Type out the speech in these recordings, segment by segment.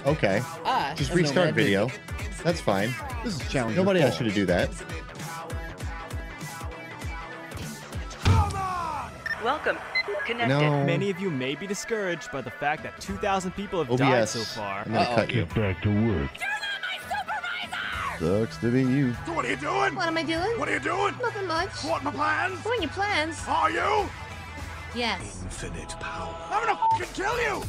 Okay. Just restart video. That's fine. This is challenging. Nobody asked you to do that. Welcome. Connected. No. Many of you may be discouraged by the fact that 2,000 people have OBS. died so far. I'm gonna cut you. Get back to work. Sucks to be you. So what are you doing? What am I doing? What are you doing? Nothing much. What my plans? What are your plans? Are you? Yes. Infinite power. I'm gonna fucking kill you!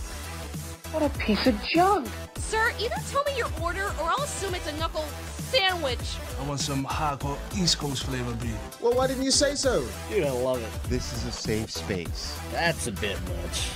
What a piece of junk. Sir, either tell me your order or I'll assume it's a knuckle sandwich. I want some hardcore East Coast flavor beef. Well, why didn't you say so? Dude, I love it. This is a safe space. That's a bit much.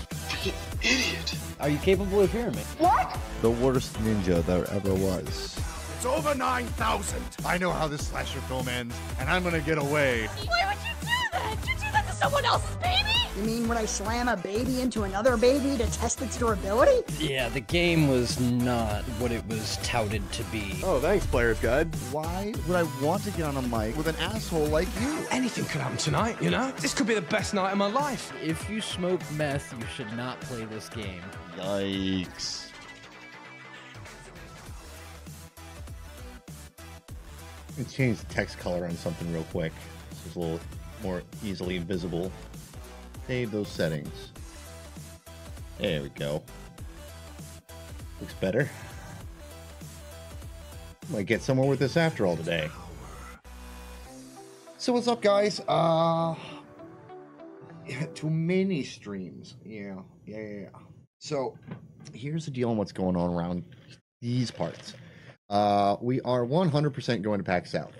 You idiot. Are you capable of hearing me? What? The worst ninja there ever was. It's over 9,000. I know how this slasher film ends, and I'm gonna get away. Why would you do that? Did you do that to someone else's baby? You mean when I slam a baby into another baby to test its durability? Yeah, the game was not what it was touted to be. Oh, thanks, Player's Guide. Why would I want to get on a mic with an asshole like you? Anything could happen tonight, you know? This could be the best night of my life. If you smoke meth, you should not play this game. Yikes. Let me change the text color on something real quick. So it's a little more easily visible. Save those settings. There we go. Looks better. Might get somewhere with this after all today. So what's up, guys? Too many streams. Yeah. So here's the deal on what's going on around these parts. We are 100% going to PAX South.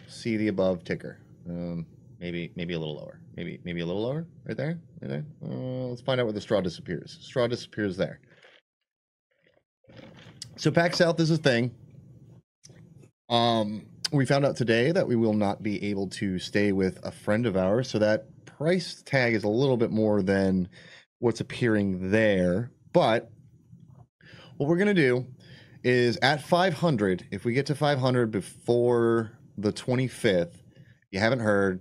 See the above ticker. Maybe a little lower. Maybe a little lower. Right there. Let's find out where the straw disappears. Straw disappears there. So PAX South is a thing. We found out today that we will not be able to stay with a friend of ours. So that price tag is a little bit more than what's appearing there. But what we're going to do is at 500, if we get to 500 before the 25th, you haven't heard,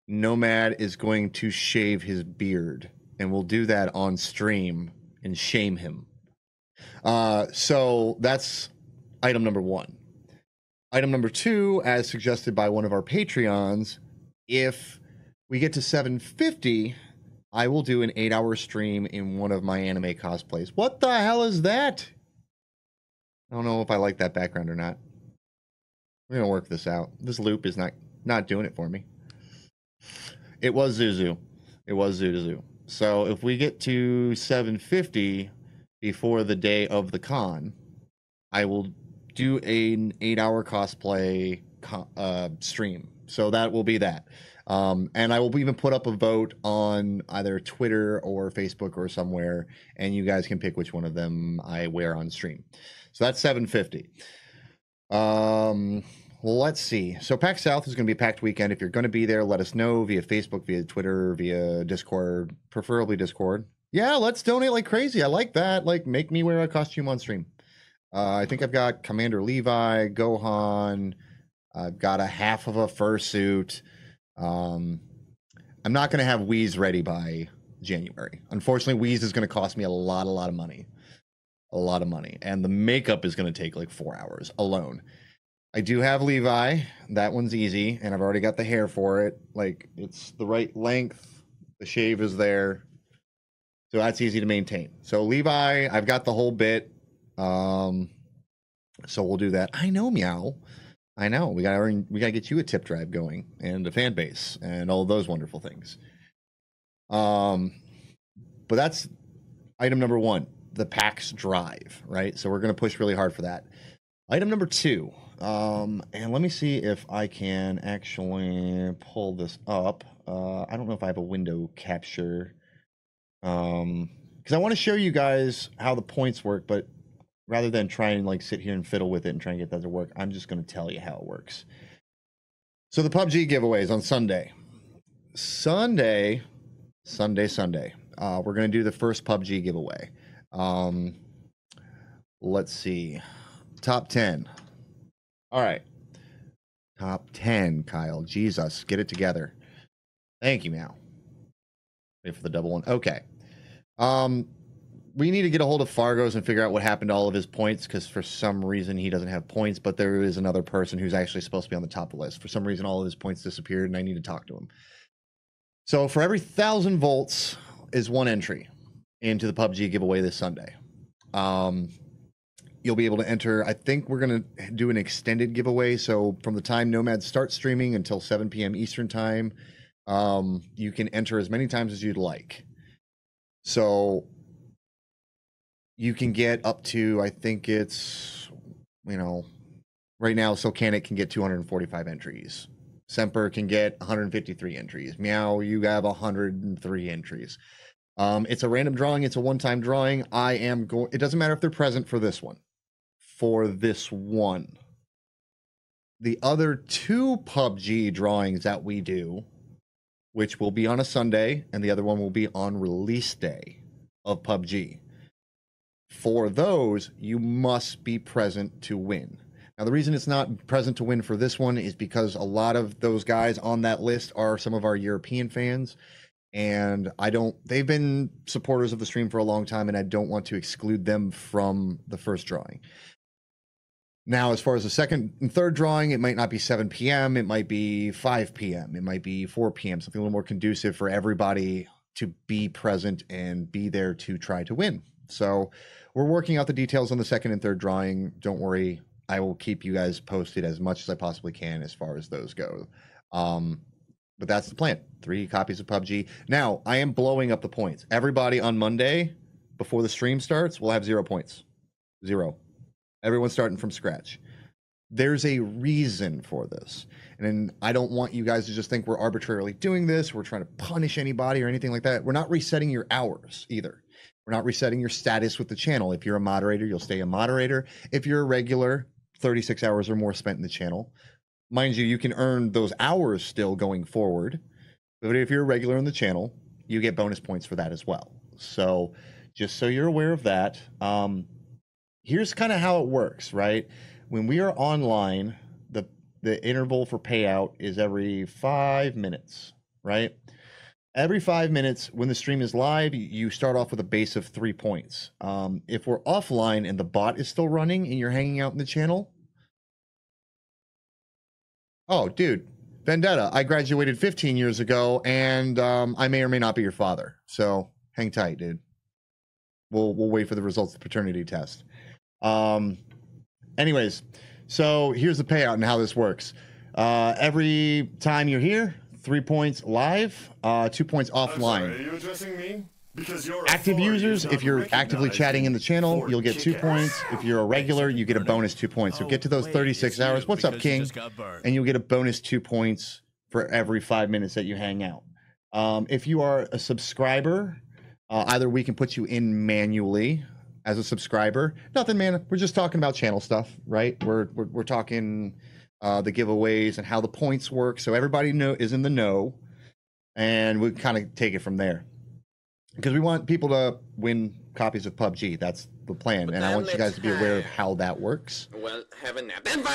Nomad is going to shave his beard, and we'll do that on stream and shame him. So that's item number one. Item number two, as suggested by one of our Patreons, if we get to 750, I will do an 8-hour stream in one of my anime cosplays. What the hell is that? I don't know if I like that background or not. We're going to work this out. This loop is not doing it for me. It was Zuzu. It was Zuzu. So if we get to 750 before the day of the con, I will do an 8-hour cosplay stream. So that will be that. And I will even put up a vote on either Twitter or Facebook or somewhere, and you guys can pick which one of them I wear on stream. So that's 750. Let's see. So PAX South is going to be a packed weekend. If you're going to be there, let us know via Facebook, via Twitter, via Discord, preferably Discord. Yeah, let's donate like crazy. I like that. Like, make me wear a costume on stream. I think I've got Commander Levi, Gohan. I've got a half of a fursuit. I'm not going to have Wheeze ready by January. Unfortunately, Wheeze is going to cost me a lot of money. A lot of money. And the makeup is going to take like 4 hours alone. I do have Levi. That one's easy. And I've already got the hair for it. Like, it's the right length. The shave is there. So that's easy to maintain. So Levi, I've got the whole bit. So we'll do that. I know, Meow. I know. We gotta get you a tip drive going and a fan base and all those wonderful things. But that's item number one, the PAX drive, right? So we're gonna push really hard for that. Item number two, and let me see if I can actually pull this up. I don't know if I have a window capture, because I want to show you guys how the points work, but rather than try and like sit here and fiddle with it and try and get that to work, I'm just going to tell you how it works. So the PubG giveaways on Sunday. Sunday. We're going to do the first PubG giveaway. Let's see. Top 10. All right. Top 10, Kyle. Jesus, get it together. Thank you, Meow. Wait for the double one. Okay. we need to get a hold of Fargo's and figure out what happened to all of his points, because for some reason he doesn't have points, but there is another person who's actually supposed to be on the top of the list. For some reason, all of his points disappeared, and I need to talk to him. So for every 1,000 volts is one entry into the PubG giveaway this Sunday. You'll be able to enter. I think we're going to do an extended giveaway. So from the time Nomads starts streaming until 7 p.m. Eastern time, you can enter as many times as you'd like. So you can get up to, I think it's, you know, right now, Solcanic can get 245 entries. Semper can get 153 entries. Meow, you have 103 entries. It's a random drawing. It's a one-time drawing. I am going, it doesn't matter if they're present for this one. For this one. The other 2 PubG drawings that we do, which will be on a Sunday, and the other one will be on release day of PubG. For those, you must be present to win. Now, the reason it's not present to win for this one is because a lot of those guys on that list are some of our European fans, and they've been supporters of the stream for a long time, and I don't want to exclude them from the first drawing. Now, as far as the second and third drawing, it might not be 7 p.m., it might be 5 p.m., it might be 4 p.m., something a little more conducive for everybody to be present and be there to try to win. So we're working out the details on the second and third drawing. Don't worry. I will keep you guys posted as much as I possibly can as far as those go. But that's the plan. 3 copies of PubG. Now, I am blowing up the points. Everybody on Monday, before the stream starts, will have 0 points. 0. Everyone's starting from scratch. There's a reason for this. And I don't want you guys to just think we're arbitrarily doing this. We're trying to punish anybody or anything like that. We're not resetting your hours either. We're not resetting your status with the channel. If you're a moderator, you'll stay a moderator. If you're a regular, 36 hours or more spent in the channel. Mind you, you can earn those hours still going forward. But if you're a regular in the channel, you get bonus points for that as well. So just so you're aware of that, here's kind of how it works, right? When we are online, the interval for payout is every 5 minutes, right? Every 5 minutes, when the stream is live, you start off with a base of 3 points. If we're offline and the bot is still running and you're hanging out in the channel, oh, dude, Vendetta, I graduated 15 years ago, and I may or may not be your father. So hang tight, dude. We'll wait for the results of the paternity test. Anyways, so here's the payout and how this works. Every time you're here, 3 points live, 2 points offline. Are you addressing me? Because you're active users, if you're actively chatting in the channel, you'll get 2 points. If you're a regular, you get a bonus 2 points. So get to those 36 hours. What's up, King? And you'll get a bonus 2 points for every 5 minutes that you hang out. If you are a subscriber, either we can put you in manually as a subscriber. Nothing, man. We're just talking about channel stuff, right? We're talking the giveaways and how the points work, so everybody is in the know, and we kind of take it from there. Because we want people to win copies of PubG. That's the plan, and I want you guys to be aware of how that works. Well,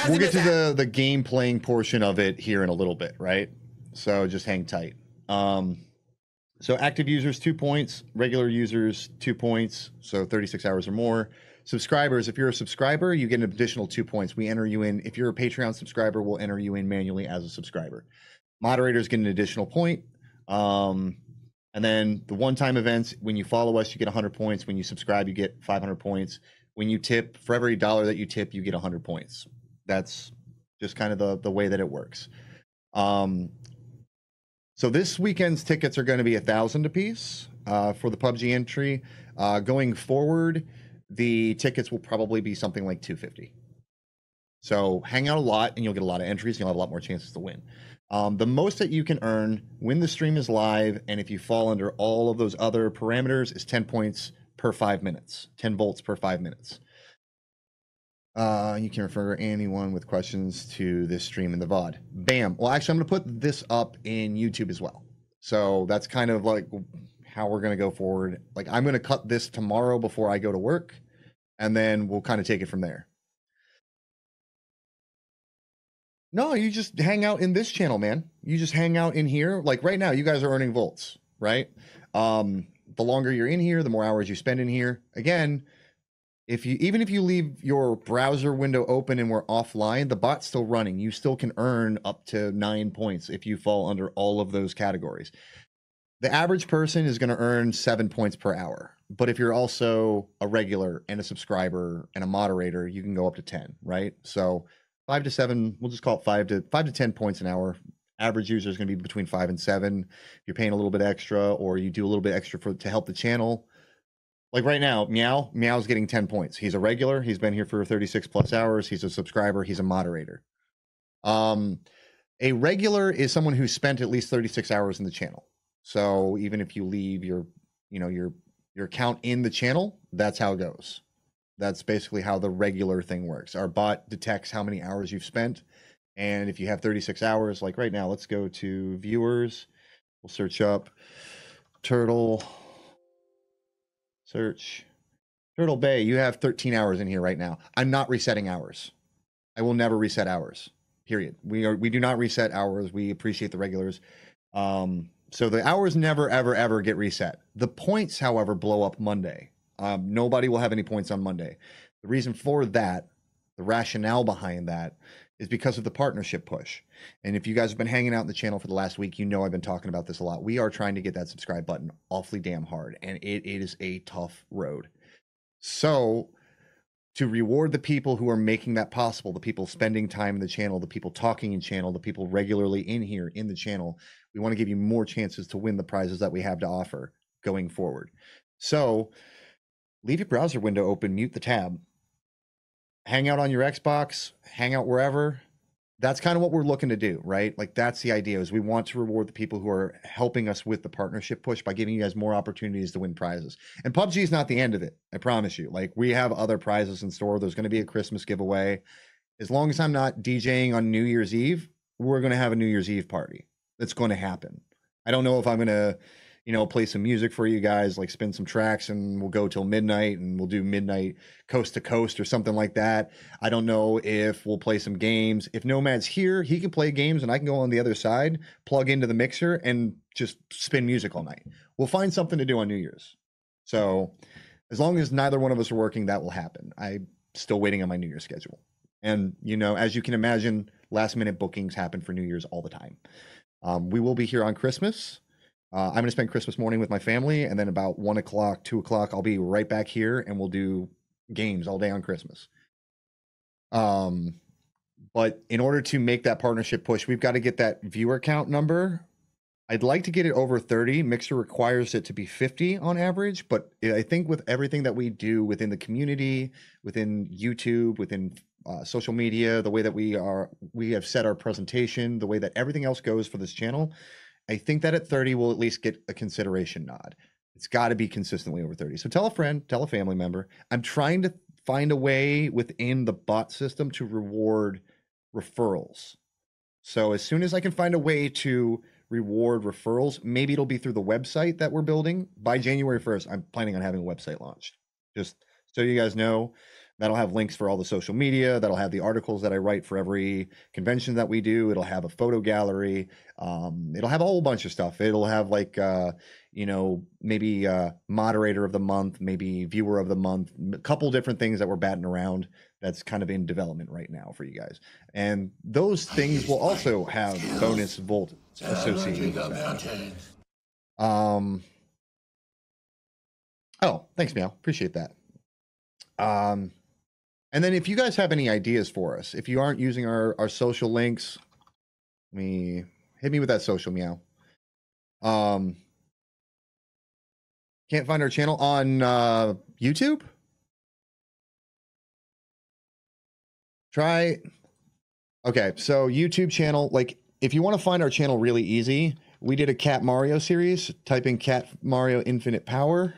We'll get to the game playing portion of it here in a little bit, right? So just hang tight. So active users, 2 points. Regular users, 2 points. So 36 hours or more. Subscribers, if you're a subscriber, you get an additional 2 points. We enter you in. If you're a Patreon subscriber, we'll enter you in manually as a subscriber. Moderators get an additional point. And then the one-time events, when you follow us, you get 100 points. When you subscribe, you get 500 points. When you tip, for every $1 that you tip, you get 100 points. That's just kind of the way that it works. So this weekend's tickets are going to be 1,000 apiece for the PubG entry. Going forward, the tickets will probably be something like 250. So hang out a lot, and you'll get a lot of entries, and you'll have a lot more chances to win. The most that you can earn when the stream is live, and if you fall under all of those other parameters, is 10 points per 5 minutes, 10 volts per 5 minutes. You can refer anyone with questions to this stream in the VOD. Bam. Well, actually, I'm going to put this up in YouTube as well. So that's kind of like how we're going to go forward. Like, I'm going to cut this tomorrow before I go to work, and then we'll kind of take it from there. No, you just hang out in this channel, man. You just hang out in here. Like right now, you guys are earning volts, right? the longer you're in here, the more hours you spend in here. Again, even if you leave your browser window open and we're offline, the bot's still running. You still can earn up to 9 points if you fall under all of those categories. The average person is going to earn 7 points per hour. But if you're also a regular and a subscriber and a moderator, you can go up to 10, right? So 5 to 7, we'll just call it 5 to 10 points an hour. Average user is going to be between 5 and 7. If you're paying a little bit extra, or you do a little bit extra to help the channel. Like right now, Meow's getting 10 points. He's a regular. He's been here for 36 plus hours. He's a subscriber. He's a moderator. A regular is someone who spent at least 36 hours in the channel. So even if you leave your account in the channel, that's how it goes. That's basically how the regular thing works. Our bot detects how many hours you've spent. And if you have 36 hours, like right now, let's go to viewers. We'll search up Turtle. Search Turtle Bay. You have 13 hours in here right now. I'm not resetting hours. I will never reset hours. Period. We do not reset hours. We appreciate the regulars. So the hours never, ever, ever get reset. The points, however, blow up Monday. Nobody will have any points on Monday. The reason for that, the rationale behind that, is because of the partnership push. And if you guys have been hanging out in the channel for the last week, you know I've been talking about this a lot. We are trying to get that subscribe button awfully damn hard, and it is a tough road. So to reward the people who are making that possible, the people spending time in the channel, the people talking in channel, the people regularly in here in the channel, we want to give you more chances to win the prizes that we have to offer going forward. So leave your browser window open, mute the tab, hang out on your Xbox, hang out wherever. That's kind of what we're looking to do, right? Like that's the idea, is we want to reward the people who are helping us with the partnership push by giving you guys more opportunities to win prizes. And PUBG is not the end of it. I promise you. Like we have other prizes in store. There's going to be a Christmas giveaway. As long as I'm not DJing on New Year's Eve, we're going to have a New Year's Eve party. That's going to happen. I don't know if I'm going to, play some music for you guys, like spin some tracks, and we'll go till midnight and we'll do midnight coast to coast or something like that. I don't know if we'll play some games. If Nomad's here, he can play games and I can go on the other side, plug into the mixer and just spin music all night. We'll find something to do on New Year's. So as long as neither one of us are working, that will happen. I'm still waiting on my New Year's schedule. And, as you can imagine, last minute bookings happen for New Year's all the time. We will be here on Christmas. I'm going to spend Christmas morning with my family, and then about 1 o'clock, 2 o'clock, I'll be right back here, and we'll do games all day on Christmas. But in order to make that partnership push, we've got to get that viewer count number. I'd like to get it over 30. Mixer requires it to be 50 on average, but I think with everything that we do within the community, within YouTube, within social media, the way that we have set our presentation, the way that everything else goes for this channel, I think that at 30 we'll at least get a consideration nod. It's got to be consistently over 30. So tell a friend, tell a family member. I'm trying to find a way within the bot system to reward referrals. So as soon as I can find a way to reward referrals, maybe it'll be through the website that we're building. By January 1st, I'm planning on having a website launched. Just so you guys know, that'll have links for all the social media. That'll have the articles that I write for every convention that we do. It'll have a photo gallery. It'll have a whole bunch of stuff. It'll have like, maybe moderator of the month, maybe viewer of the month, a couple different things that we're batting around. That's kind of in development right now for you guys. And those things will also have bonus volt associated with that. Oh, thanks, Meow. Appreciate that. And then if you guys have any ideas for us, if you aren't using our social links, hit me with that social, Meow. Can't find our channel on YouTube? Try. Okay, so YouTube channel, like if you want to find our channel really easy, we did a Cat Mario series. Type in Cat Mario InfinitePower.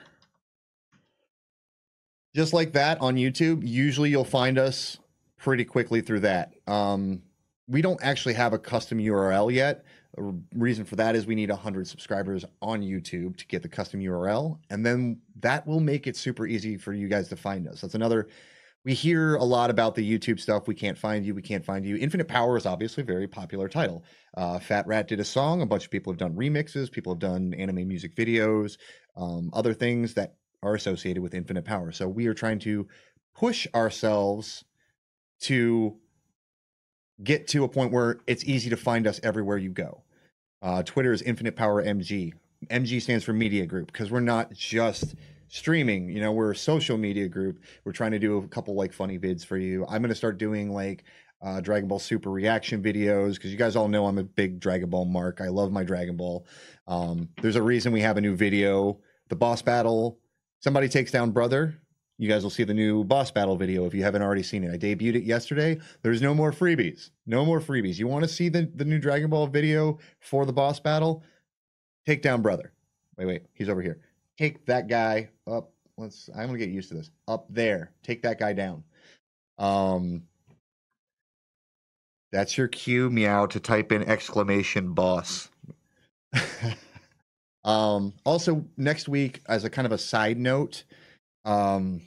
Just like that on YouTube. Usually you'll find us pretty quickly through that. We don't actually have a custom URL yet. The reason for that is we need 100 subscribers on YouTube to get the custom URL. And then that will make it super easy for you guys to find us. That's another we hear a lot about the YouTube stuff. We can't find you. We can't find you. Infinite Power is obviously a very popular title. Fat Rat did a song. A bunch of people have done remixes. People have done anime music videos, other things that are associated with Infinite Power. So we are trying to push ourselves to get to a point where it's easy to find us everywhere you go. Twitter is Infinite Power MG. MG stands for Media Group because we're not just streaming. You know, we're a social media group. We're trying to do a couple like funny vids for you. I'm going to start doing like Dragon Ball Super reaction videos because you guys all know I'm a big Dragon Ball mark. I love my Dragon Ball. There's a reason we have a new video. The boss battle, somebody takes down brother. You guys will see the new boss battle video if you haven't already seen it. I debuted it yesterday. There's no more freebies. No more freebies. You want to see the new Dragon Ball video for the boss battle? Take down brother. Wait. He's over here. Take that guy up. I'm going to get used to this. Up there. Take that guy down. That's your cue, meow, to type in exclamation boss. Also, next week, as a kind of a side note, you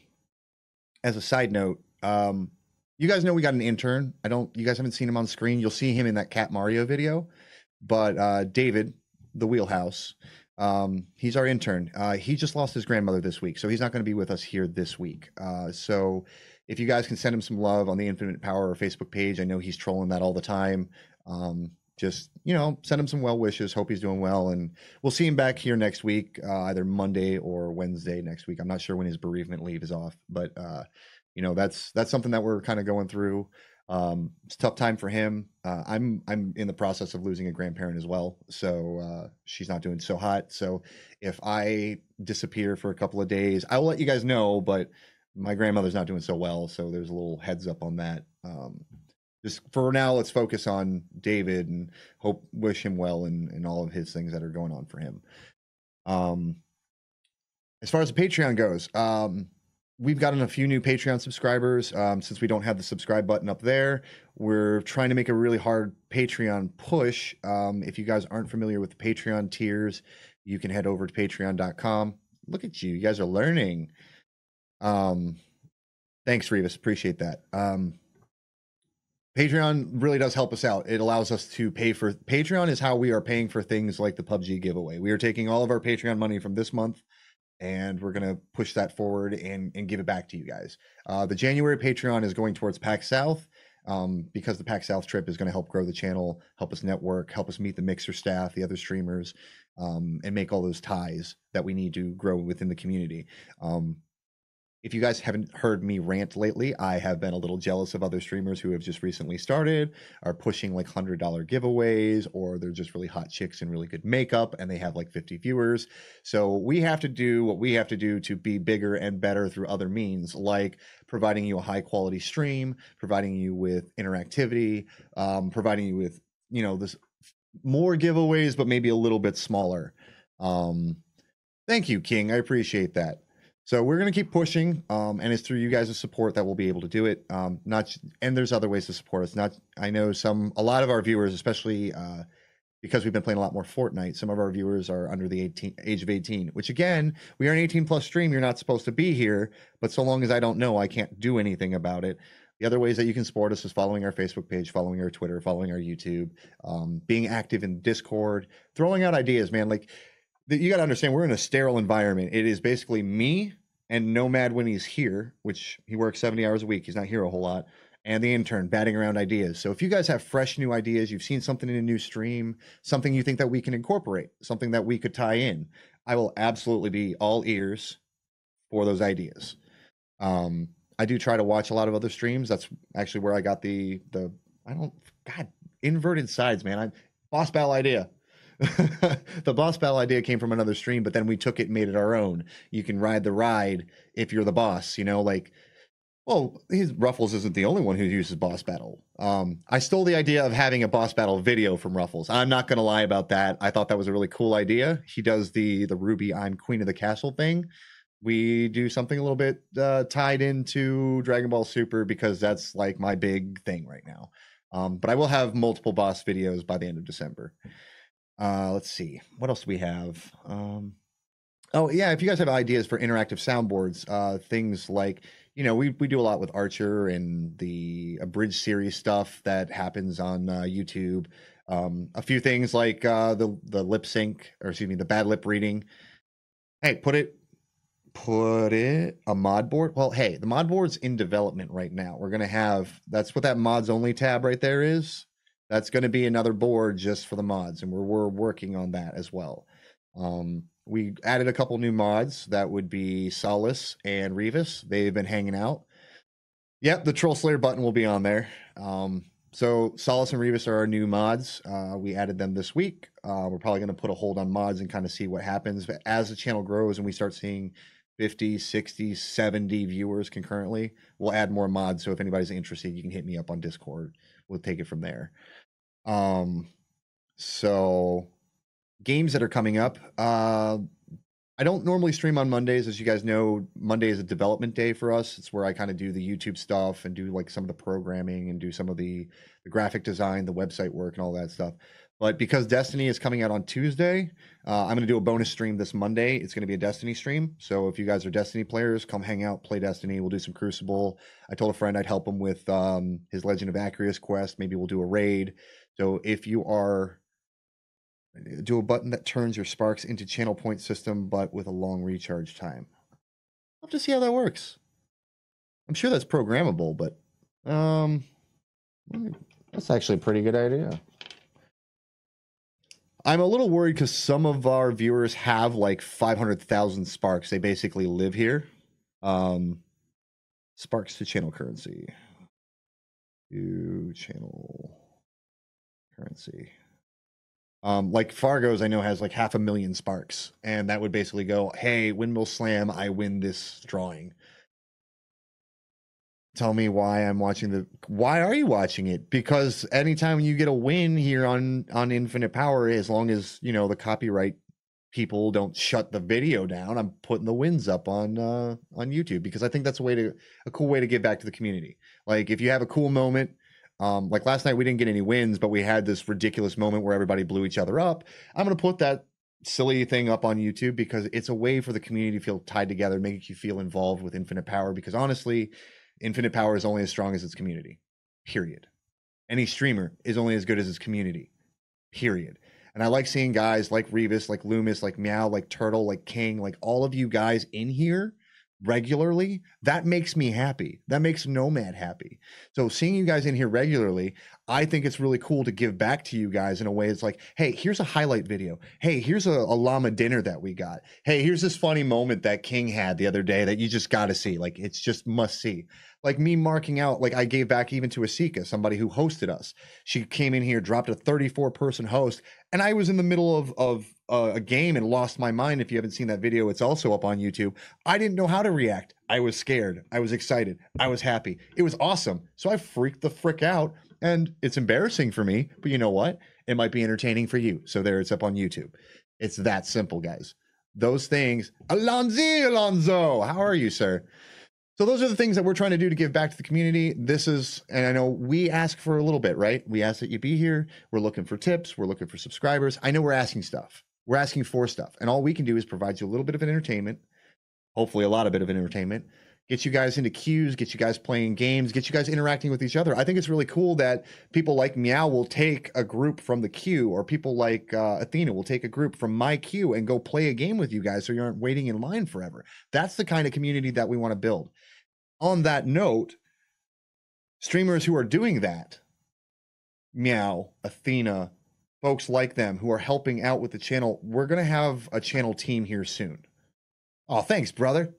guys know we got an intern. You guys haven't seen him on screen. You'll see him in that Cat Mario video. But David, the Wheelhouse, he's our intern. He just lost his grandmother this week, so he's not going to be with us here this week. So if you guys can send him some love on the Infinite Power Facebook page, I know he's trolling that all the time. Just, send him some well wishes. Hope he's doing well. And we'll see him back here next week, either Monday or Wednesday next week. I'm not sure when his bereavement leave is off, but, that's something that we're kind of going through. It's a tough time for him. I'm in the process of losing a grandparent as well. So, she's not doing so hot. So if I disappear for a couple of days, I will let you guys know, but my grandmother's not doing so well. So there's a little heads up on that. Just for now, let's focus on David and wish him well in all of his things that are going on for him. As far as the Patreon goes, we've gotten a few new Patreon subscribers. Since we don't have the subscribe button up there, we're trying to make a really hard Patreon push. If you guys aren't familiar with the Patreon tiers, you can head over to patreon.com. Look at you. You guys are learning. Thanks, Revis. Appreciate that. Patreon really does help us out. It allows us to Patreon is how we are paying for things like the PubG giveaway. We are taking all of our Patreon money from this month and we're going to push that forward and give it back to you guys. The January Patreon is going towards PAX South because the PAX South trip is going to help grow the channel, help us network, help us meet the Mixer staff, the other streamers, and make all those ties that we need to grow within the community. If you guys haven't heard me rant lately, I have been a little jealous of other streamers who have just recently started, are pushing like $100 giveaways, or they're just really hot chicks in really good makeup and they have like 50 viewers. So we have to do what we have to do to be bigger and better through other means, like providing you a high quality stream, providing you with interactivity, providing you with, this more giveaways, but maybe a little bit smaller. Thank you, King. I appreciate that. So we're going to keep pushing, and it's through you guys' support that we'll be able to do it. And there's other ways to support us. I know a lot of our viewers, especially because we've been playing a lot more Fortnite, some of our viewers are under the age of 18, which again, we are an 18+ stream. You're not supposed to be here, but so long as I don't know, I can't do anything about it. The other ways that you can support us is following our Facebook page, following our Twitter, following our YouTube, being active in Discord, throwing out ideas, man. Like, you got to understand, we're in a sterile environment. It is basically me and Nomad when he's here, which he works 70 hours a week. He's not here a whole lot. And the intern batting around ideas. So if you guys have fresh new ideas, you've seen something in a new stream, something you think that we can incorporate, something that we could tie in, I will absolutely be all ears for those ideas. I do try to watch a lot of other streams. That's actually where I got inverted sides, man. Boss battle idea. The boss battle idea came from another stream, but then we took it and made it our own. You can ride the ride if you're the boss, Ruffles isn't the only one who uses boss battle. I stole the idea of having a boss battle video from Ruffles. I'm not going to lie about that. I thought that was a really cool idea. He does the Ruby I'm Queen of the Castle thing. We do something a little bit tied into Dragon Ball Super because that's like my big thing right now. But I will have multiple boss videos by the end of December. Let's see. What else do we have? Oh, yeah. If you guys have ideas for interactive soundboards, things like you know, we do a lot with Archer and the Abridged series stuff that happens on YouTube. A few things like the lip sync, or excuse me, the bad lip reading. Hey, put it a mod board. Well, hey, the mod board's in development right now. We're gonna have, that's what that mods only tab right there is. That's going to be another board just for the mods, and we're working on that as well. We added a couple new mods. That would be Solace and Revis. They've been hanging out. Yep, the Troll Slayer button will be on there. So Solace and Revis are our new mods. We added them this week. We're probably going to put a hold on mods and kind of see what happens. But as the channel grows and we start seeing 50, 60, 70 viewers concurrently, we'll add more mods. So if anybody's interested, you can hit me up on Discord. We'll take it from there. So games that are coming up. I don't normally stream on Mondays. As you guys know, Monday is a development day for us. It's where I kind of do the YouTube stuff and do like some of the programming and do some of the graphic design, the website work and all that stuff. But because Destiny is coming out on Tuesday, I'm going to do a bonus stream this Monday. It's going to be a Destiny stream. So if you guys are Destiny players, come hang out, play Destiny. We'll do some Crucible. I told a friend I'd help him with his Legend of Acreus quest. Maybe we'll do a raid. So if you are, do a button that turns your sparks into channel point system, but with a long recharge time. I'll have to see how that works. I'm sure that's programmable, but that's actually a pretty good idea. I'm a little worried because some of our viewers have like 500,000 sparks. They basically live here. Sparks to channel currency. To channel currency. Like Fargo's, I know, has like 500,000 sparks. And that would basically go, hey, Windmill Slam, I win this drawing. Tell me why I'm watching why are you watching it? Because anytime you get a win here on Infinite Power, as long as, you know, the copyright people don't shut the video down, I'm putting the wins up on YouTube, because I think that's a cool way to give back to the community. Like if you have a cool moment, like last night we didn't get any wins, but we had this ridiculous moment where everybody blew each other up. I'm going to put that silly thing up on YouTube because it's a way for the community to feel tied together, make you feel involved with Infinite Power, because honestly, Infinite Power is only as strong as its community, period. Any streamer is only as good as its community, period. And I like seeing guys like Revis, like Loomis, like Meow, like Turtle, like King, like all of you guys in here regularly. That makes me happy. That makes Nomad happy. So seeing you guys in here regularly, I think it's really cool to give back to you guys in a way. It's like, hey, here's a highlight video. Hey, here's a llama dinner that we got. Hey, here's this funny moment that King had the other day that you just got to see. Like, it's just must see. Like me marking out, like I gave back even to Asika, somebody who hosted us. She came in here, dropped a 34-person host, and I was in the middle of a game and lost my mind. If you haven't seen that video, it's also up on YouTube. I didn't know how to react. I was scared. I was excited. I was happy. It was awesome. So I freaked the frick out, and it's embarrassing for me, but you know what? It might be entertaining for you. So there, it's up on YouTube. It's that simple, guys. Those things. Alonzo, how are you, sir? So those are the things that we're trying to do to give back to the community. This is, and I know we ask for a little bit, right? We ask that you be here. We're looking for tips. We're looking for subscribers. I know we're asking stuff. We're asking for stuff. And all we can do is provide you a little bit of an entertainment, hopefully a lot of bit of an entertainment, get you guys into queues, get you guys playing games, get you guys interacting with each other. I think it's really cool that people like Meow will take a group from the queue, or people like Athena will take a group from my queue and go play a game with you guys so you aren't waiting in line forever. That's the kind of community that we want to build. On that note, streamers who are doing that, Meow, Athena, folks like them who are helping out with the channel, we're going to have a channel team here soon. Oh, thanks, brother.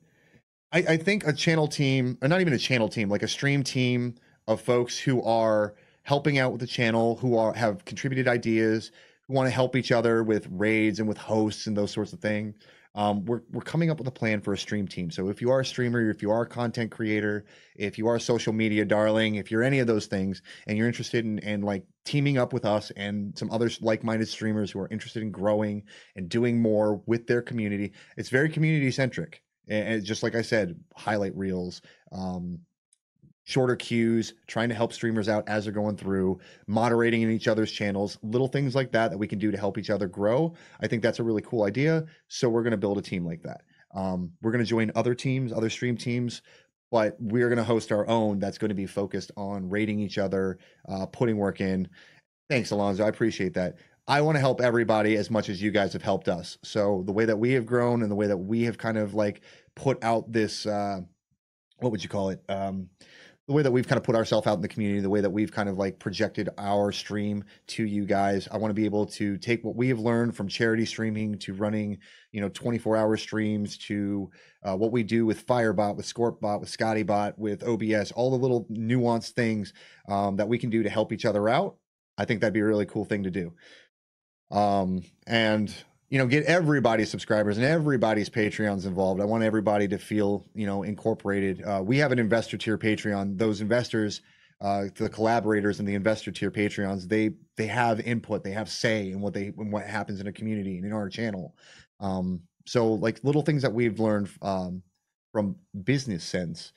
I think a channel team, or not even a channel team, like a stream team of folks who are helping out with the channel, who have contributed ideas, who want to help each other with raids and with hosts and those sorts of things. We're coming up with a plan for a stream team. So if you are a streamer, if you are a content creator, if you are a social media darling, if you're any of those things and you're interested in like teaming up with us and some other like-minded streamers who are interested in growing and doing more with their community, it's very community centric. And just like I said, highlight reels, shorter queues, trying to help streamers out as they're going through, moderating in each other's channels, little things like that we can do to help each other grow. I think that's a really cool idea. So we're going to build a team like that. We're going to join other teams, other stream teams, but we're going to host our own that's going to be focused on rating each other, putting work in. Thanks, Alonzo. I appreciate that. I want to help everybody as much as you guys have helped us. So the way that we have grown and the way that we have kind of like put out this, what would you call it? The way that we've kind of put ourselves out in the community, the way that we've kind of like projected our stream to you guys. I want to be able to take what we have learned from charity streaming to running, 24-hour streams to what we do with Firebot, with Scorpbot, with ScottyBot, with OBS, all the little nuanced things that we can do to help each other out. I think that'd be a really cool thing to do. And get everybody's subscribers and everybody's Patreons involved. I want everybody to feel, incorporated. We have an investor tier Patreon. Those investors, the collaborators and the investor tier Patreons, they have input, they have say in what happens in a community and in our channel. So like little things that we've learned from business sense,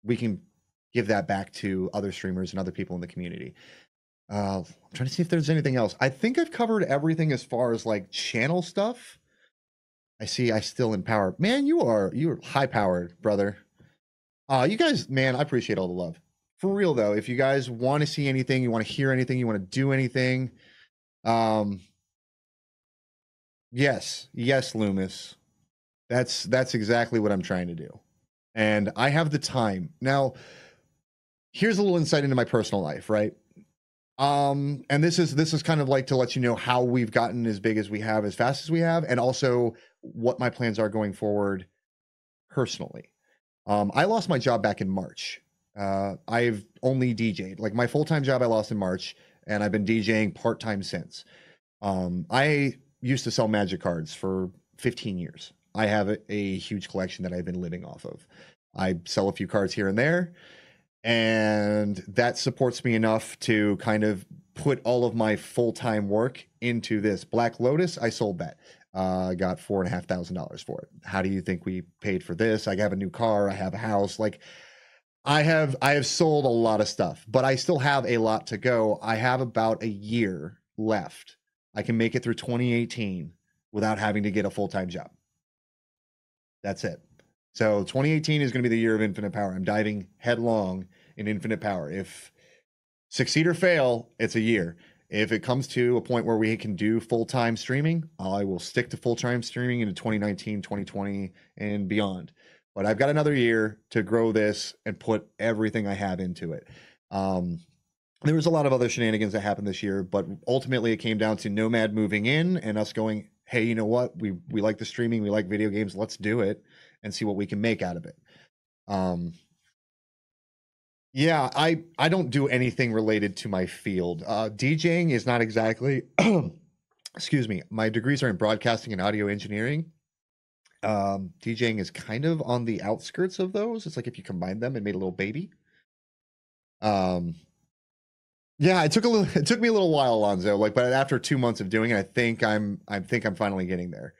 we can give that back to other streamers and other people in the community. I'm trying to see if there's anything else. I think I've covered everything as far as like channel stuff. I still empower. Man, you're high powered, brother. You guys, man, I appreciate all the love. For real though, if you guys want to see anything, you want to hear anything, you want to do anything, yes, Loomis. That's exactly what I'm trying to do. And I have the time. Now, here's a little insight into my personal life, right? And this is kind of like to let you know how we've gotten as big as we have, as fast as we have, and also what my plans are going forward personally. I lost my job back in March. I've only DJ'd. Like my full-time job I lost in March, and I've been DJing part-time since. I used to sell Magic cards for 15 years. I have a huge collection that I've been living off of. I sell a few cards here and there, and that supports me enough to kind of put all of my full-time work into this. Black Lotus, I sold that. I got $4,500 for it. How do you think we paid for this? I have a new car. I have a house. Like I have sold a lot of stuff, but I still have a lot to go. I have about a year left. I can make it through 2018 without having to get a full-time job. That's it. So 2018 is going to be the year of Infinite Power. I'm diving headlong in Infinite Power. If succeed or fail, it's a year. If it comes to a point where we can do full-time streaming, I will stick to full-time streaming into 2019, 2020, and beyond. But I've got another year to grow this and put everything I have into it. There was a lot of other shenanigans that happened this year, but ultimately it came down to Nomad moving in and us going, hey, you know what? We like the streaming. We like video games. Let's do it and see what we can make out of it. Yeah, I don't do anything related to my field. DJing is not exactly, excuse me, my degrees are in broadcasting and audio engineering. DJing is kind of on the outskirts of those. It's like if you combine them and made a little baby. Yeah, it took me a little while, Alonzo. Like, but after 2 months of doing it, I think I'm finally getting there.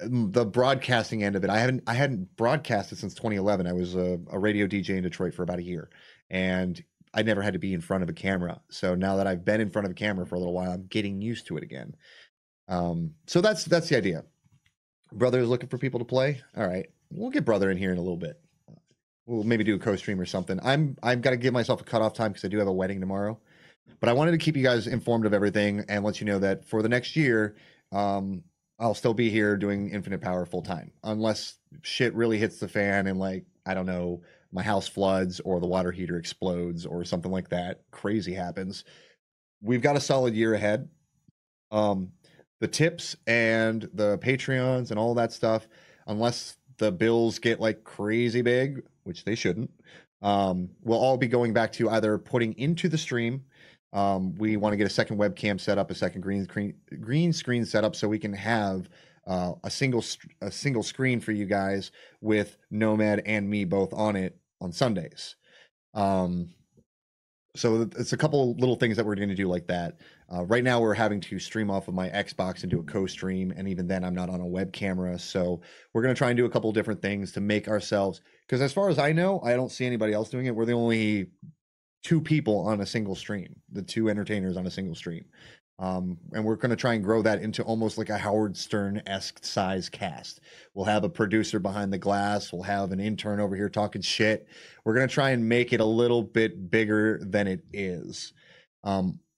The broadcasting end of it, I hadn't broadcasted since 2011. I was a radio DJ in Detroit for about a year, and I never had to be in front of a camera. So now that I've been in front of a camera for a little while, I'm getting used to it again. So that's the idea. Brother is looking for people to play. All right, we'll get Brother in here in a little bit. We'll maybe do a co-stream or something. I've got to give myself a cutoff time because I do have a wedding tomorrow. But I wanted to keep you guys informed of everything and let you know that for the next year, I'll still be here doing Infinite Power full time, unless shit really hits the fan and, like, I don't know, my house floods or the water heater explodes or something like that. Crazy happens. We've got a solid year ahead. The tips and the Patreons and all that stuff, unless the bills get like crazy big, which they shouldn't, we'll all be going back to either putting into the stream. We want to get a second webcam set up, a second green screen set up, so we can have a single screen for you guys with Nomad and me both on it on Sundays. So it's a couple little things that we're going to do like that. Right now we're having to stream off of my Xbox and do a co-stream, and even then I'm not on a web camera. So we're going to try and do a couple different things to make ourselves, because as far as I know, I don't see anybody else doing it. We're the only two people on a single stream, the two entertainers on a single stream. And we're going to try and grow that into almost like a Howard Stern-esque size cast. We'll have a producer behind the glass. We'll have an intern over here talking shit. We're going to try and make it a little bit bigger than it is.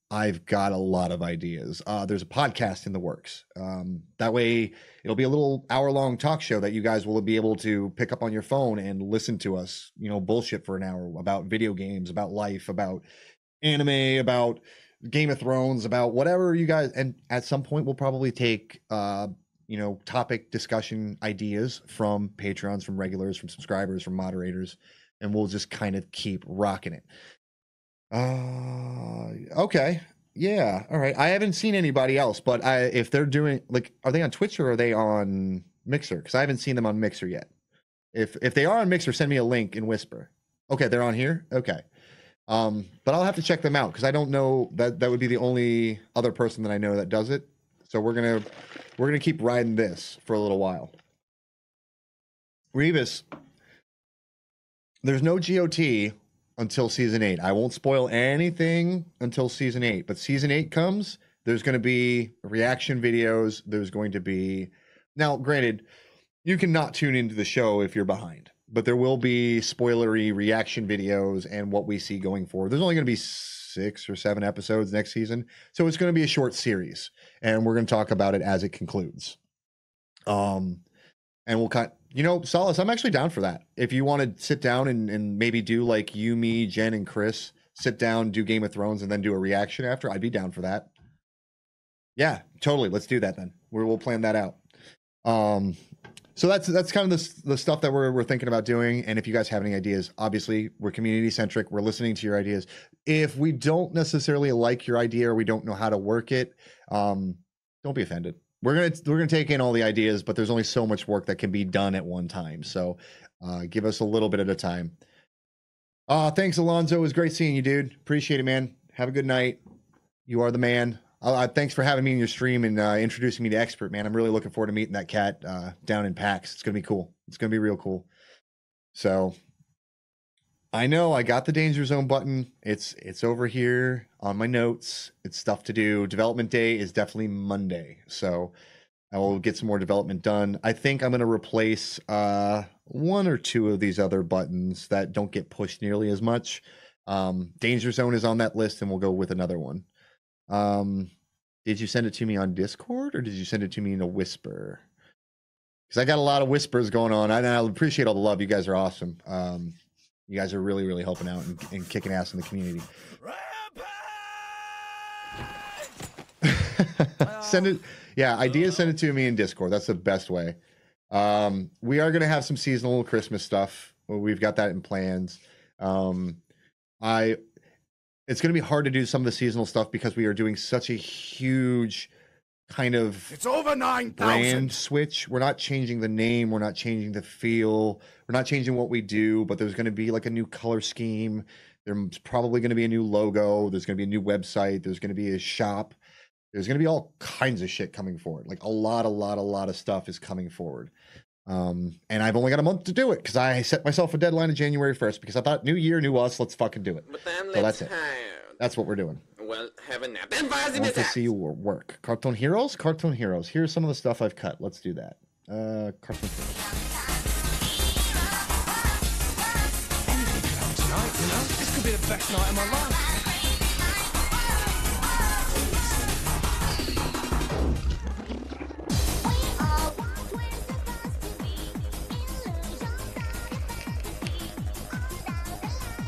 I've got a lot of ideas. There's a podcast in the works. That way it'll be a little hour-long talk show that you guys will be able to pick up on your phone and listen to us, bullshit for an hour about video games, about life, about anime, about Game of Thrones, about whatever you guys, and at some point we'll probably take topic discussion ideas from patrons, from regulars, from subscribers, from moderators, and we'll just kind of keep rocking it. Okay, yeah, all right. I haven't seen anybody else, but if they're doing, like, are they on Twitch or are they on Mixer? Because I haven't seen them on Mixer yet. If they are on Mixer, send me a link and whisper. Okay, they're on here. Okay. But I'll have to check them out because I don't know that would be the only other person that I know that does it. So we're gonna keep riding this for a little while. Revis, there's no GOT until season 8. I won't spoil anything until season 8, but season 8 comes, there's going to be reaction videos. There's going to be, now granted, you can not tune into the show if you're behind, but there will be spoilery reaction videos and what we see going forward. There's only going to be 6 or 7 episodes next season, so it's going to be a short series, and we're going to talk about it as it concludes. And we'll cut. Solace, I'm actually down for that. If you want to sit down and maybe do like you, me, Jen, and Chris, sit down, do Game of Thrones, and then do a reaction after, I'd be down for that. Yeah, totally. Let's do that then. We'll plan that out. So that's kind of the stuff that we're thinking about doing. And if you guys have any ideas, obviously we're community centric. We're listening to your ideas. If we don't necessarily like your idea or we don't know how to work it, don't be offended. We're gonna take in all the ideas, but there's only so much work that can be done at one time. So give us a little bit at a time. Thanks, Alonzo. It was great seeing you, dude. Appreciate it, man. Have a good night. You are the man. Thanks for having me in your stream and introducing me to Expert, man. I'm really looking forward to meeting that cat down in PAX. It's gonna be cool. It's gonna be real cool. So I know I got the Danger Zone button. It's over here on my notes. It's stuff to do. Development day is definitely Monday, so I will get some more development done. I think I'm going to replace 1 or 2 of these other buttons that don't get pushed nearly as much. Danger Zone is on that list, and we'll go with another one. Did you send it to me on Discord, or did you send it to me in a whisper? Because I got a lot of whispers going on. I appreciate all the love. You guys are awesome. You guys are really, really helping out and kicking ass in the community. Send it. Yeah, ideas, send it to me in Discord. That's the best way. We are going to have some seasonal Christmas stuff. We've got that in plans. It's going to be hard to do some of the seasonal stuff because we are doing such a huge kind of It's over 9,000. brand switch. We're not changing the name. We're not changing the feel. We're not changing what we do, but there's going to be like a new color scheme. There's probably going to be a new logo. There's going to be a new website. There's going to be a shop. There's going to be all kinds of shit coming forward. Like a lot of stuff is coming forward. And I've only got a month to do it because I set myself a deadline of January 1st because I thought new year, new us, let's fucking do it. But then So that's it. That's what we're doing. Well, have a nap. I want to see you work. Cartoon Heroes? Cartoon Heroes. Here's some of the stuff I've cut. Let's do that. Cartoon Heroes. Tonight, this could be the best night of my life.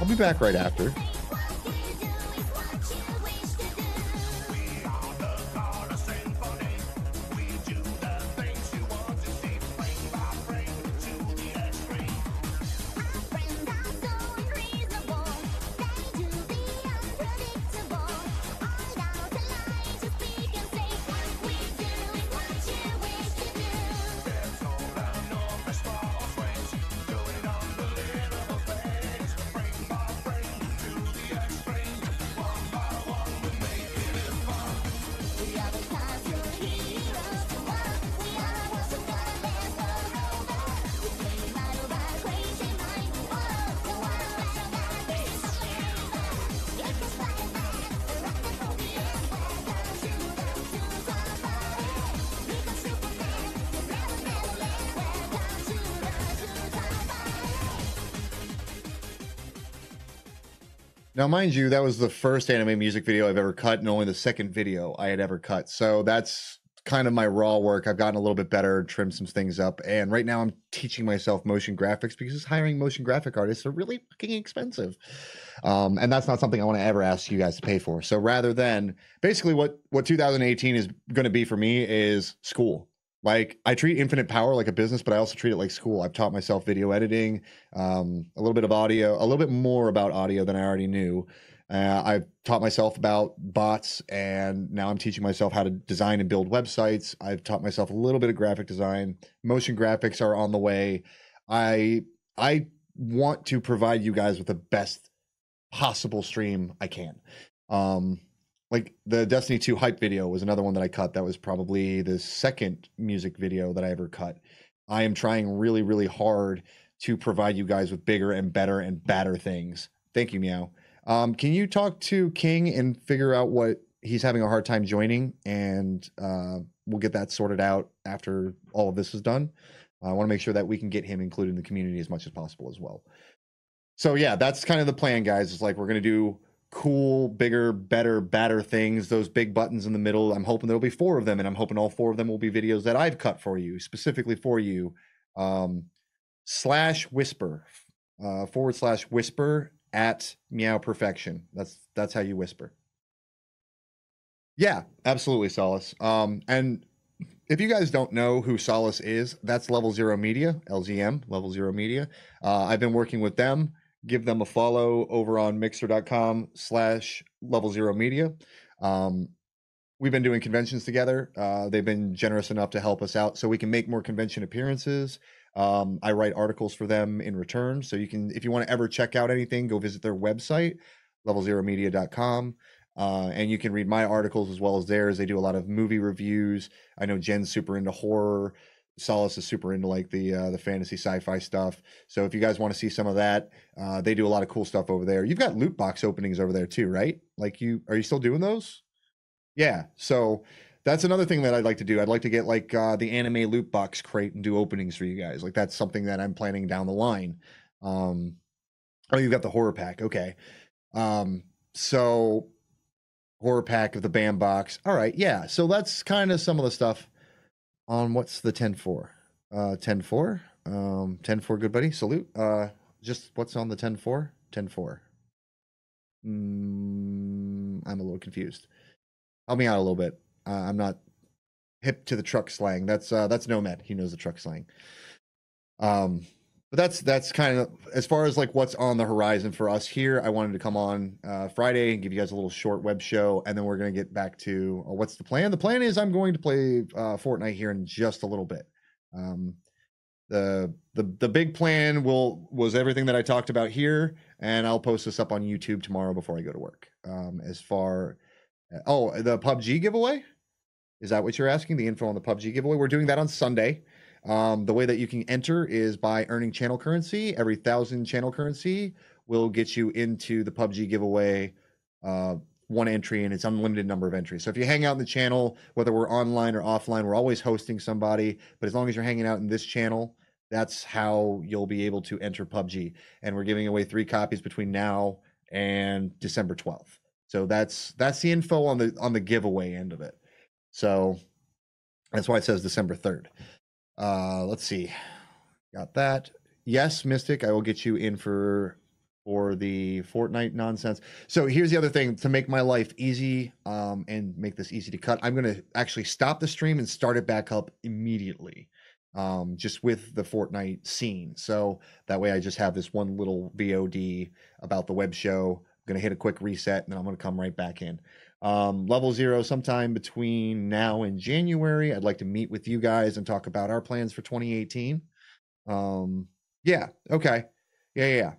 I'll be back right after. Now, mind you, that was the first anime music video I've ever cut, and only the second video I had ever cut. So that's kind of my raw work. I've gotten a little bit better, trimmed some things up, and right now I'm teaching myself motion graphics because hiring motion graphic artists are really fucking expensive. And that's not something I want to ever ask you guys to pay for. So rather than basically what 2018 is going to be for me is school. Like, I treat InfinitePower like a business, but I also treat it like school. I've taught myself video editing, a little bit of audio, a little bit more about audio than I already knew. I've taught myself about bots, and now I'm teaching myself how to design and build websites. I've taught myself a little bit of graphic design. Motion graphics are on the way. I want to provide you guys with the best possible stream I can. Like the Destiny 2 hype video was another one that I cut. That was probably the second music video that I ever cut. I am trying really, really hard to provide you guys with bigger and better and badder things. Thank you, Meow. Can you talk to King and figure out what he's having a hard time joining? And we'll get that sorted out after all of this is done. I want to make sure that we can get him included in the community as much as possible as well. So yeah, that's kind of the plan, guys. It's like we're going to do cool, bigger, better, badder things, those big buttons in the middle. I'm hoping there'll be 4 of them, and I'm hoping all 4 of them will be videos that I've cut for you, specifically for you. /whisper, /whisper at Meow Perfection. That's how you whisper. Yeah, absolutely, Solace. And if you guys don't know who Solace is, that's Level Zero Media, LZM, Level Zero Media. I've been working with them. Give them a follow over on mixer.com/Level Zero Media. We've been doing conventions together. They've been generous enough to help us out so we can make more convention appearances. I write articles for them in return. So you can, if you want to ever check out anything, go visit their website, levelzeromedia.com. And you can read my articles as well as theirs. They do a lot of movie reviews. I know Jen's super into horror. Solace is super into like the fantasy sci-fi stuff. So if you guys want to see some of that, they do a lot of cool stuff over there. You've got loot box openings over there too, right? Like are you still doing those? Yeah. So that's another thing that I'd like to do. I'd like to get like the anime loot box crate and do openings for you guys. Like that's something that I'm planning down the line. Oh, you've got the horror pack. Okay. So horror pack of the BAM box. All right. Yeah. So that's kind of some of the stuff on what's the 10-4. 10-4. 10-4, good buddy. Salute. Just what's on the 10-4? 10-4. I'm a little confused. Help me out a little bit. I'm not hip to the truck slang. That's Nomad. He knows the truck slang. But that's kind of as far as like what's on the horizon for us here. I wanted to come on Friday and give you guys a little short web show, and then we're going to get back to what's the plan. The plan is I'm going to play Fortnite here in just a little bit. The big plan was everything that I talked about here, and I'll post this up on YouTube tomorrow before I go to work. As far the PubG giveaway, is that what you're asking? The info on the PubG giveaway? We're doing that on Sunday. The way that you can enter is by earning channel currency. Every 1,000 channel currency will get you into the PubG giveaway, 1 entry, and it's unlimited number of entries. So if you hang out in the channel, whether we're online or offline, we're always hosting somebody, but as long as you're hanging out in this channel, that's how you'll be able to enter PubG. And we're giving away 3 copies between now and December 12th. So that's the info on the giveaway end of it. So that's why it says December 3rd. Let's see. Got that. Yes, Mystic, I will get you in for the Fortnite nonsense. So here's the other thing to make my life easy and make this easy to cut. I'm going to actually stop the stream and start it back up immediately. Just with the Fortnite scene. So that way I just have this one little VOD about the web show. I'm going to hit a quick reset and then I'm going to come right back in. Level Zero, sometime between now and January, I'd like to meet with you guys and talk about our plans for 2018. Yeah, okay. Yeah.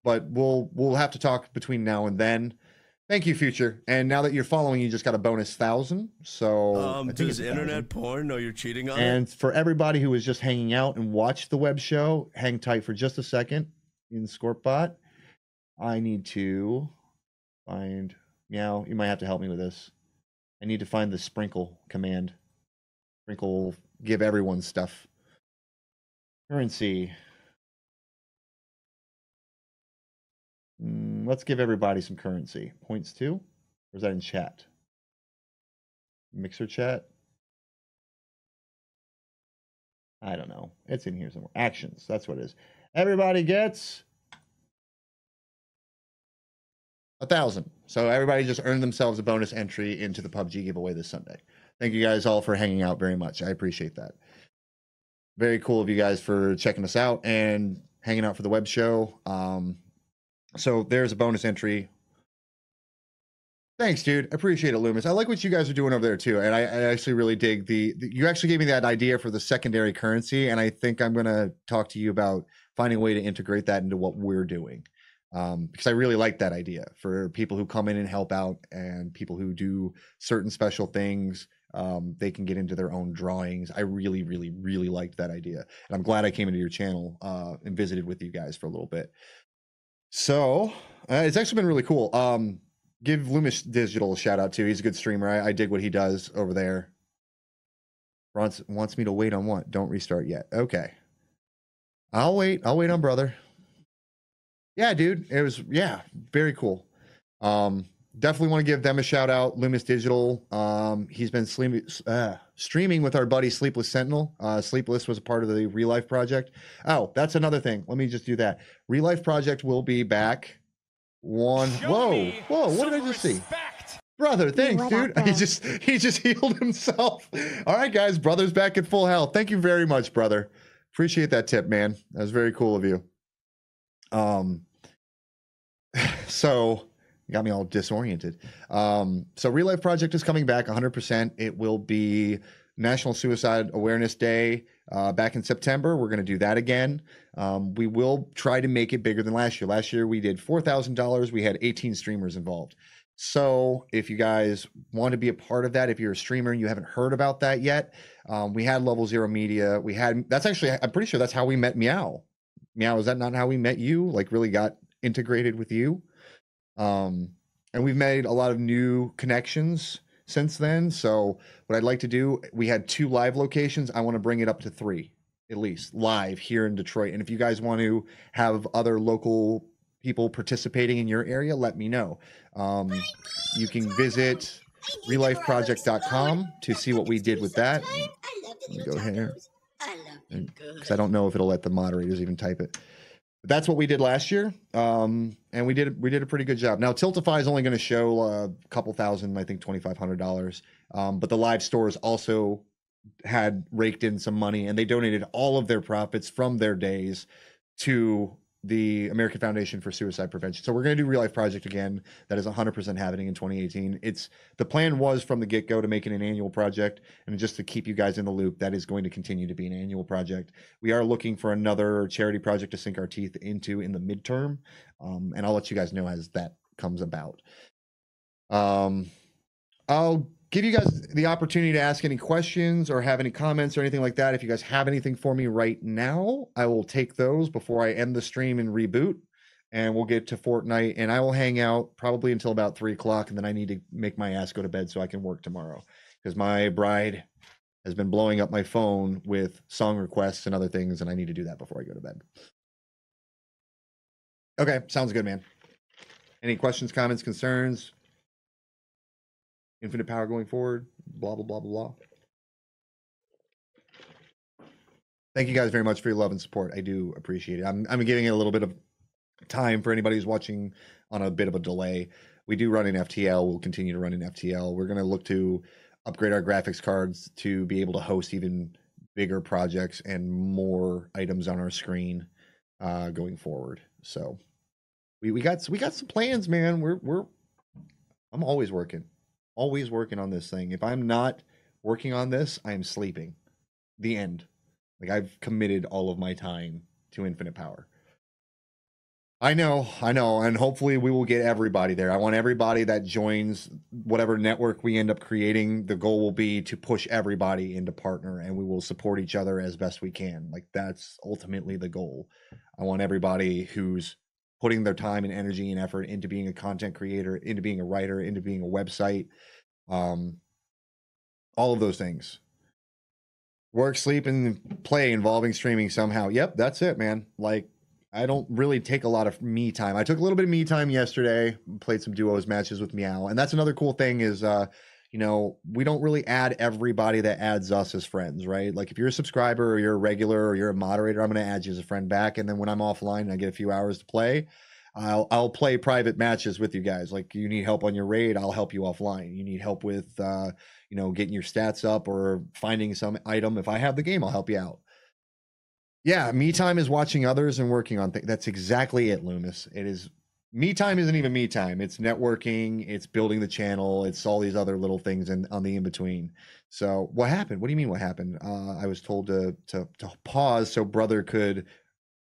But we'll have to talk between now and then. Thank you, Future. And now that you're following, you just got a bonus 1,000. So does internet porn know you're cheating on it? And for everybody who was just hanging out and watched the web show, hang tight for just a second in Scorpbot. I need to find Meow. You might have to help me with this. I need to find the sprinkle command. Sprinkle, give everyone stuff. Currency. Let's give everybody some currency. Points too? Or is that in chat? Mixer chat? I don't know. It's in here somewhere. Actions. That's what it is. Everybody gets 1,000. So everybody just earned themselves a bonus entry into the PubG giveaway this Sunday. Thank you guys all for hanging out very much. I appreciate that. Very cool of you guys for checking us out and hanging out for the web show. So there's a bonus entry. Thanks, dude. Appreciate it, Loomis. I like what you guys are doing over there too, and I actually really dig you actually gave me that idea for the secondary currency, and I think I'm going to talk to you about finding a way to integrate that into what we're doing, because I really like that idea for people who come in and help out, and people who do certain special things. They can get into their own drawings. I really, really, really liked that idea, and I'm glad I came into your channel and visited with you guys for a little bit. So it's actually been really cool. Give Loomis Digital a shout out too. He's a good streamer. I dig what he does over there. Wants me to wait on what? Don't restart yet. Okay. I'll wait on brother. Yeah, dude. It was, yeah, very cool. Definitely want to give them a shout out. Loomis Digital. He's been streaming with our buddy Sleepless Sentinel. Sleepless was a part of the Real Life Project. Oh, that's another thing. Let me just do that. Real Life Project will be back. Whoa, what did I just see? Brother, thanks, dude. He just healed himself. All right, guys, brother's back at full health. Thank you very much, brother. Appreciate that tip, man. That was very cool of you. So you got me all disoriented. So Real Life Project is coming back 100%. It will be National Suicide Awareness Day back in September. We're going to do that again. We will try to make it bigger than last year. Last year we did $4,000. We had 18 streamers involved. So if you guys want to be a part of that, if you're a streamer and you haven't heard about that yet, we had Level Zero Media. That's actually, I'm pretty sure that's how we met Meow. Meow, is that not how we met you? Like really got integrated with you? And we've made a lot of new connections since then. So what I'd like to do, we had 2 live locations. I want to bring it up to 3, at least, live here in Detroit. And if you guys want to have other local people participating in your area, let me know. You can visit reallifeproject.com to see what we did with that. Let me go here. Because I don't know if it'll let the moderators even type it. But that's what we did last year. And we did a pretty good job. Now, Tiltify is only going to show a couple thousand, I think $2,500. But the live stores also had raked in some money, and they donated all of their profits from their days to the American Foundation for Suicide Prevention. So we're going to do Real Life Project again. That is 100% happening in 2018. The plan was from the get-go to make it an annual project, and just to keep you guys in the loop, that is going to continue to be an annual project. We are looking for another charity project to sink our teeth into in the midterm, and I'll let you guys know as that comes about. I'll give you guys the opportunity to ask any questions or have any comments or anything like that. If you guys have anything for me right now, I will take those before I end the stream and reboot, and we'll get to Fortnite, and I will hang out probably until about 3 o'clock, and then I need to make my ass go to bed so I can work tomorrow, because my bride has been blowing up my phone with song requests and other things, and I need to do that before I go to bed. Okay, sounds good, man. Any questions, comments, concerns? Infinite power going forward, blah, blah, blah, blah, blah. Thank you guys very much for your love and support. I do appreciate it. I'm giving it a little bit of time for anybody who's watching on a bit of a delay. We do run an FTL. We'll continue to run an FTL. We're going to look to upgrade our graphics cards to be able to host even bigger projects and more items on our screen going forward. So we got some plans, man. I'm always working. Always working on this thing. If I'm not working on this, I am sleeping. The end. Like, I've committed all of my time to Infinite Power. I know, and hopefully we will get everybody there. I want everybody that joins whatever network we end up creating. The goal will be to push everybody into partner, and we will support each other as best we can. Like, that's ultimately the goal. I want everybody who's putting their time and energy and effort into being a content creator, into being a writer, into being a website, all of those things. Work, sleep, and play involving streaming somehow. Yep, that's it, man. Like, I don't really take a lot of me time. I took a little bit of me time yesterday, played some duos matches with Meow. And that's another cool thing is, you know, we don't really add everybody that adds us as friends, right? Like if you're a subscriber or you're a regular or you're a moderator, I'm going to add you as a friend back. And then when I'm offline and I get a few hours to play, I'll play private matches with you guys. Like you need help on your raid, I'll help you offline. You need help with, you know, getting your stats up or finding some item. If I have the game, I'll help you out. Yeah, me time is watching others and working on things. That's exactly it, Loomis. It is me time isn't even me time. It's networking, it's building the channel, it's all these other little things on the in between. So what happened? What do you mean what happened? I was told to pause so brother could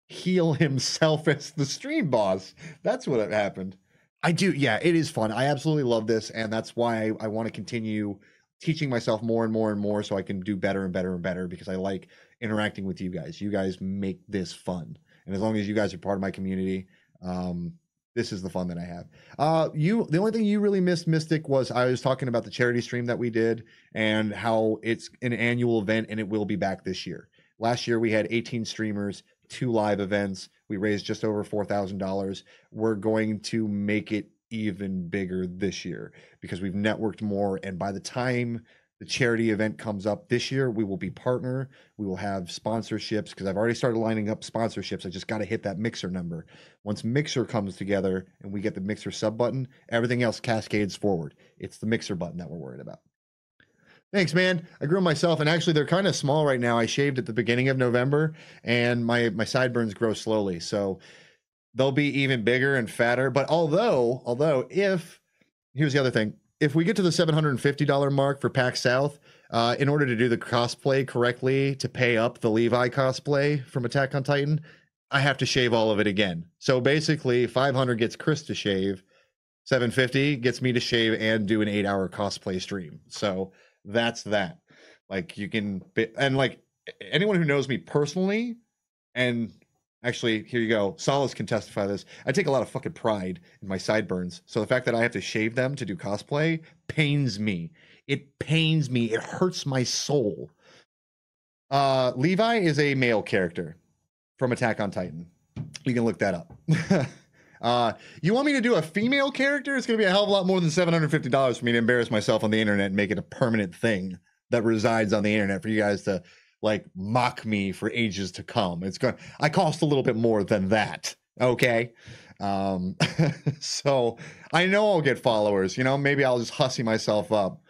heal himself as the stream boss. That's what happened. I do. Yeah, it is fun. I absolutely love this, and that's why I want to continue teaching myself more and more and more so I can do better and better and better because I like interacting with you guys. You guys make this fun. And as long as you guys are part of my community, this is the fun that I have. The only thing you really missed, Mystic, was I was talking about the charity stream that we did and how it's an annual event and it will be back this year. Last year we had 18 streamers, 2 live events. We raised just over $4,000. We're going to make it even bigger this year because we've networked more, and by the time the charity event comes up this year, we will be partner, we will have sponsorships because I've already started lining up sponsorships. I just got to hit that Mixer number. Once Mixer comes together and we get the Mixer sub button, everything else cascades forward. It's the Mixer button that we're worried about. Thanks, man. I grew them myself, and actually they're kind of small right now. I shaved at the beginning of November, and my sideburns grow slowly, so they'll be even bigger and fatter. But although here's the other thing. If we get to the $750 mark for PAX South, in order to do the cosplay correctly, to pay up the Levi cosplay from Attack on Titan, I have to shave all of it again. So basically, 500 gets Chris to shave, 750 gets me to shave and do an 8-hour cosplay stream. So that's that. Like you can, and like anyone who knows me personally, and actually, here you go. Solace can testify this. I take a lot of fucking pride in my sideburns. So the fact that I have to shave them to do cosplay pains me. It pains me. It hurts my soul. Levi is a male character from Attack on Titan. You can look that up. You want me to do a female character? It's going to be a hell of a lot more than $750 for me to embarrass myself on the internet and make it a permanent thing that resides on the internet for you guys to like mock me for ages to come. I cost a little bit more than that. Okay. So I know I'll get followers, you know, maybe I'll just hussy myself up.